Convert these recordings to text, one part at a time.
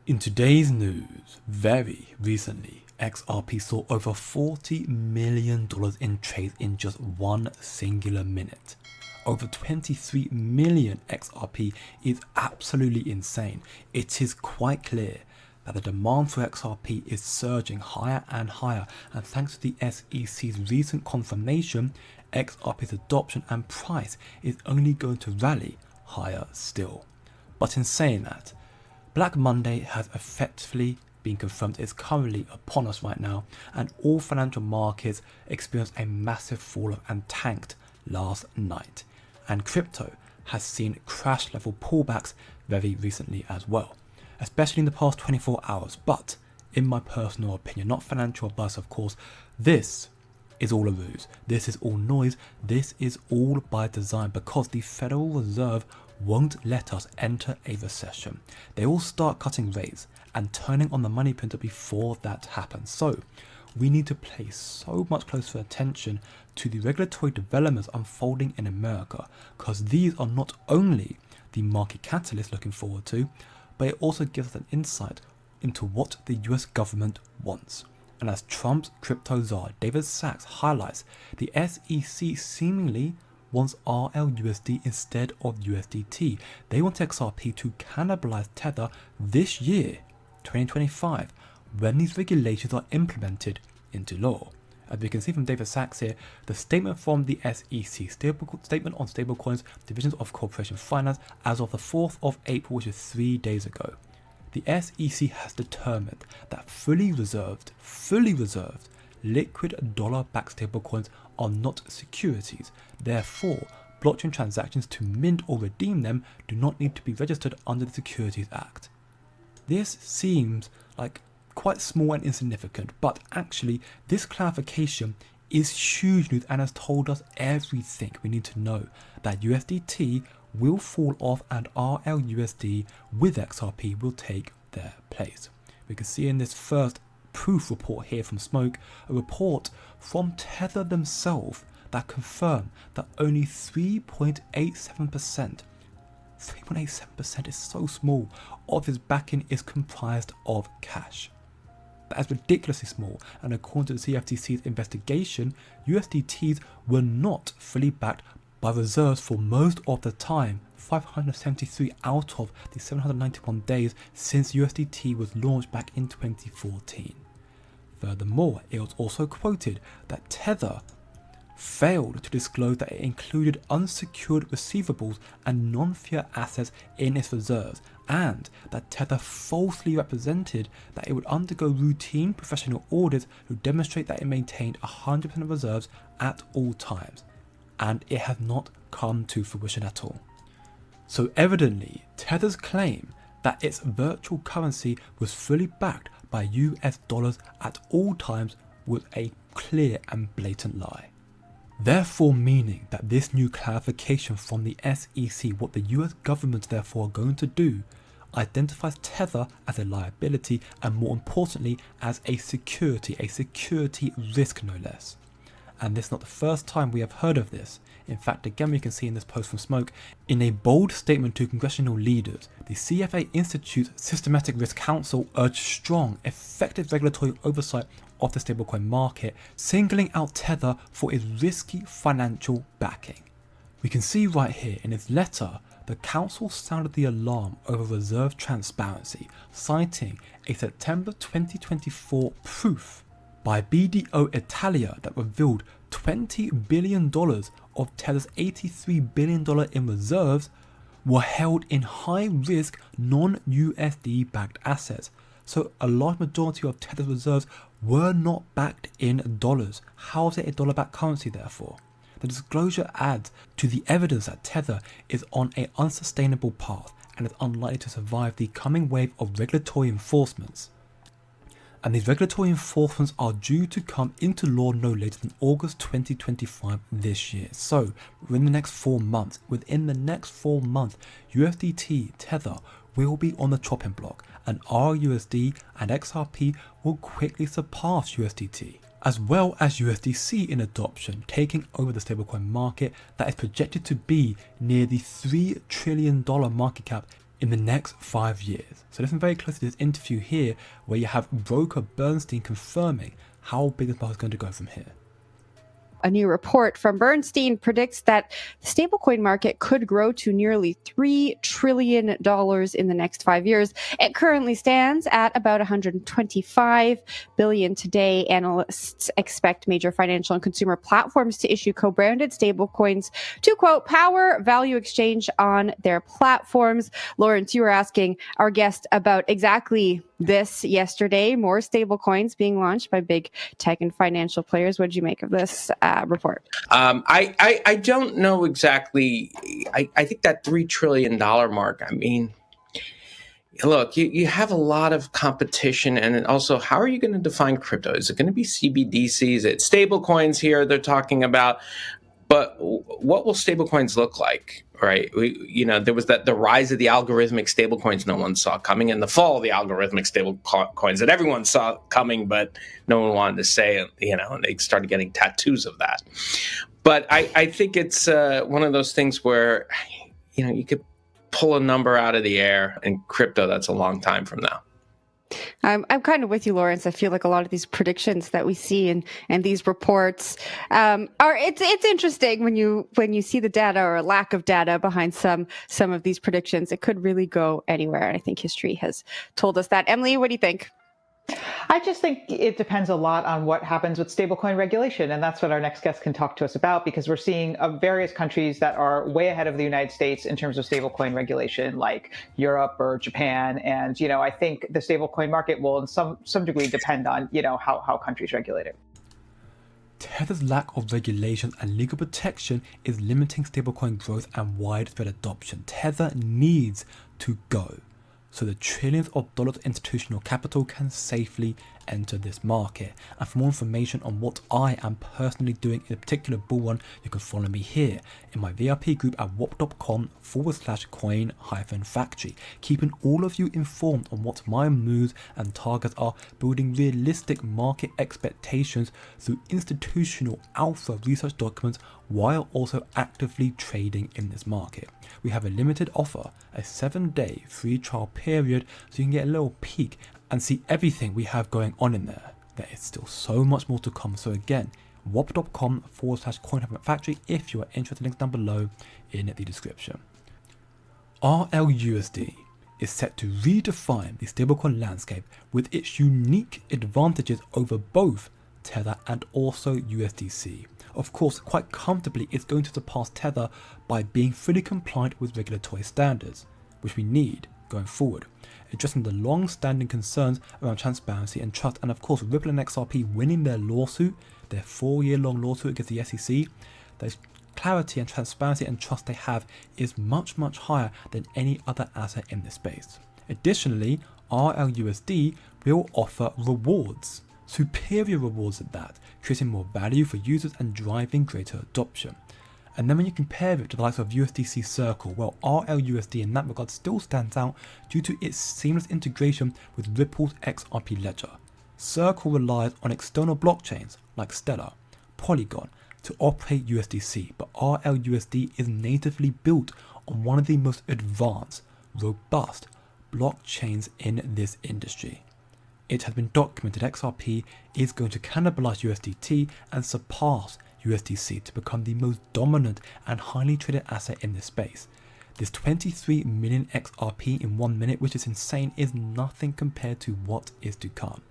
In today's news, very recently, XRP saw over $40 million in trades in just one singular minute. Over 23 million XRP is absolutely insane. It is quite clear that the demand for XRP is surging higher and higher, and thanks to the SEC's recent confirmation, XRP's adoption and price is only going to rally higher still. But in saying that, Black Monday has effectively been confirmed. It's currently upon us right now, and all financial markets experienced a massive fall off and tanked last night. And crypto has seen crash level pullbacks very recently as well, especially in the past 24 hours. But in my personal opinion, not financial advice of course, this is all a ruse. This is all noise. This is all by design, because the Federal Reserve won't let us enter a recession. They will start cutting rates and turning on the money printer before that happens. So we need to pay so much closer attention to the regulatory developments unfolding in America, because these are not only the market catalyst looking forward to, but it also gives us an insight into what the US government wants. And as Trump's crypto czar David Sachs highlights, the SEC seemingly wants RLUSD instead of USDT. They want XRP to cannibalize Tether this year, 2025, when these regulations are implemented into law. As we can see from David Sachs here, the statement from the SEC, statement on stablecoins, divisions of corporation finance, as of the 4th of April, which is 3 days ago. The SEC has determined that fully reserved, liquid dollar-backed stablecoins are not securities. Therefore, blockchain transactions to mint or redeem them do not need to be registered under the Securities Act. This seems like quite small and insignificant, but actually this clarification is huge news and has told us everything we need to know that USDT will fall off and RLUSD with XRP will take their place. We can see in this first proof report here from Smoke, a report from Tether themselves that confirm that only 3.87% is so small of his backing is comprised of cash. That is ridiculously small, and according to the CFTC's investigation, USDTs were not fully backed by reserves for most of the time, 573 out of the 791 days since USDT was launched back in 2014. Furthermore, it was also quoted that Tether failed to disclose that it included unsecured receivables and non-fiat assets in its reserves, and that Tether falsely represented that it would undergo routine professional audits who demonstrate that it maintained 100% of reserves at all times, and it has not come to fruition at all. So evidently, Tether's claim that its virtual currency was fully backed by US dollars at all times was a clear and blatant lie. Therefore meaning that this new clarification from the SEC, what the US government therefore are going to do, identifies Tether as a liability and more importantly as a security risk no less. And this is not the first time we have heard of this. In fact, again we can see in this post from Smoke, in a bold statement to congressional leaders, the CFA Institute's Systematic Risk Council urged strong, effective regulatory oversight of the stablecoin market, singling out Tether for its risky financial backing. We can see right here in its letter, the council sounded the alarm over reserve transparency, citing a September 2024 proof by BDO Italia that revealed $20 billion of Tether's $83 billion in reserves were held in high-risk non-USD backed assets. So a large majority of Tether's reserves were not backed in dollars. How is it a dollar-backed currency therefore? The disclosure adds to the evidence that Tether is on an unsustainable path and is unlikely to survive the coming wave of regulatory enforcements. And these regulatory enforcements are due to come into law no later than August 2025 this year. So within the next 4 months, USDT Tether will be on the chopping block, and RUSD and XRP will quickly surpass USDT, as well as USDC in adoption, taking over the stablecoin market that is projected to be near the $3 trillion market cap in the next 5 years. So listen very closely to this interview here, where you have broker Bernstein confirming how big this market is going to go from here. A new report from Bernstein predicts that the stablecoin market could grow to nearly $3 trillion in the next 5 years. It currently stands at about $125 billion today. Analysts expect major financial and consumer platforms to issue co-branded stablecoins to, quote, power value exchange on their platforms. Lawrence, you were asking our guest about exactly this yesterday. More stablecoins being launched by big tech and financial players. What did you make of this report? I don't know exactly. I think that $3 trillion mark, I mean, look, you have a lot of competition, and also, how are you going to define crypto? Is it going to be CBDCs? It's stable coins here they're talking about. But what will stablecoins look like, right? There was the rise of the algorithmic stablecoins no one saw coming, and the fall of the algorithmic stablecoins that everyone saw coming, but no one wanted to say, and they started getting tattoos of that. But I think it's one of those things where, you could pull a number out of the air in crypto. That's a long time from now. I'm kind of with you, Lawrence. I feel like a lot of these predictions that we see and these reports it's interesting when you see the data or lack of data behind some of these predictions. It could really go anywhere, and I think history has told us that. Emily, what do you think? I just think it depends a lot on what happens with stablecoin regulation. And that's what our next guest can talk to us about, because we're seeing various countries that are way ahead of the United States in terms of stablecoin regulation, like Europe or Japan. And, I think the stablecoin market will in some degree depend on, how countries regulate it. Tether's lack of regulation and legal protection is limiting stablecoin growth and widespread adoption. Tether needs to go, so the trillions of dollars of institutional capital can safely enter this market. And for more information on what I am personally doing in a particular bull run, you can follow me here in my VIP group at wop.com/coin-factory, keeping all of you informed on what my moves and targets are, building realistic market expectations through institutional alpha research documents, while also actively trading in this market. We have a limited offer, a 7-day free trial period, so you can get a little peek and see everything we have going on in there. There is still so much more to come. So again, wop.com/coin-factory if you are interested. Links down below in the description. RLUSD is set to redefine the stablecoin landscape with its unique advantages over both Tether and also USDC. Of course, quite comfortably, it's going to surpass Tether by being fully compliant with regulatory standards, which we need going forward, addressing the long-standing concerns around transparency and trust. And of course, Ripple and XRP winning their 4-year-long lawsuit against the SEC, there's clarity and transparency and trust they have is much, much higher than any other asset in this space. Additionally, RLUSD will offer rewards, superior rewards at that, creating more value for users and driving greater adoption. And then when you compare it to the likes of USDC Circle, well, RLUSD in that regard still stands out due to its seamless integration with Ripple's XRP ledger. Circle relies on external blockchains like Stellar, Polygon to operate USDC, but RLUSD is natively built on one of the most advanced, robust blockchains in this industry. It has been documented XRP is going to cannibalize USDT and surpass USDC to become the most dominant and highly traded asset in this space. This 23 million XRP in 1 minute, which is insane, is nothing compared to what is to come.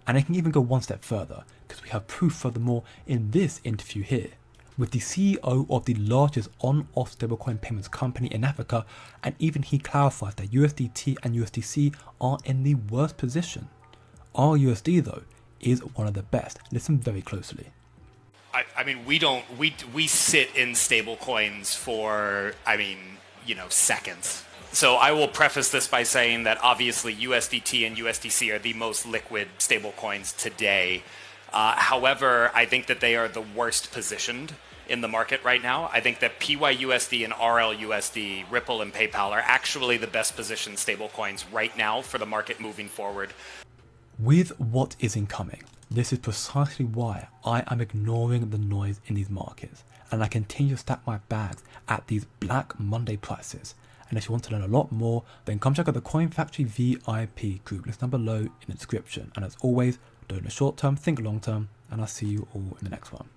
And I can even go one step further, because we have proof furthermore in this interview here with the CEO of the largest on-off stablecoin payments company in Africa, and even he clarifies that USDT and USDC are in the worst position. RUSD though is one of the best. Listen very closely. I mean, we sit in stable coins for, seconds. So I will preface this by saying that obviously USDT and USDC are the most liquid stable coins today. However, I think that they are the worst positioned in the market right now. I think that PYUSD and RLUSD, Ripple and PayPal are actually the best positioned stable coins right now for the market moving forward. With what is incoming, this is precisely why I am ignoring the noise in these markets, and I continue to stack my bags at these Black Monday prices, And if you want to learn a lot more, then come check out the Coin Factory VIP group. Links down below in the description. And as always, don't know short term, think long term, and I'll see you all in the next one.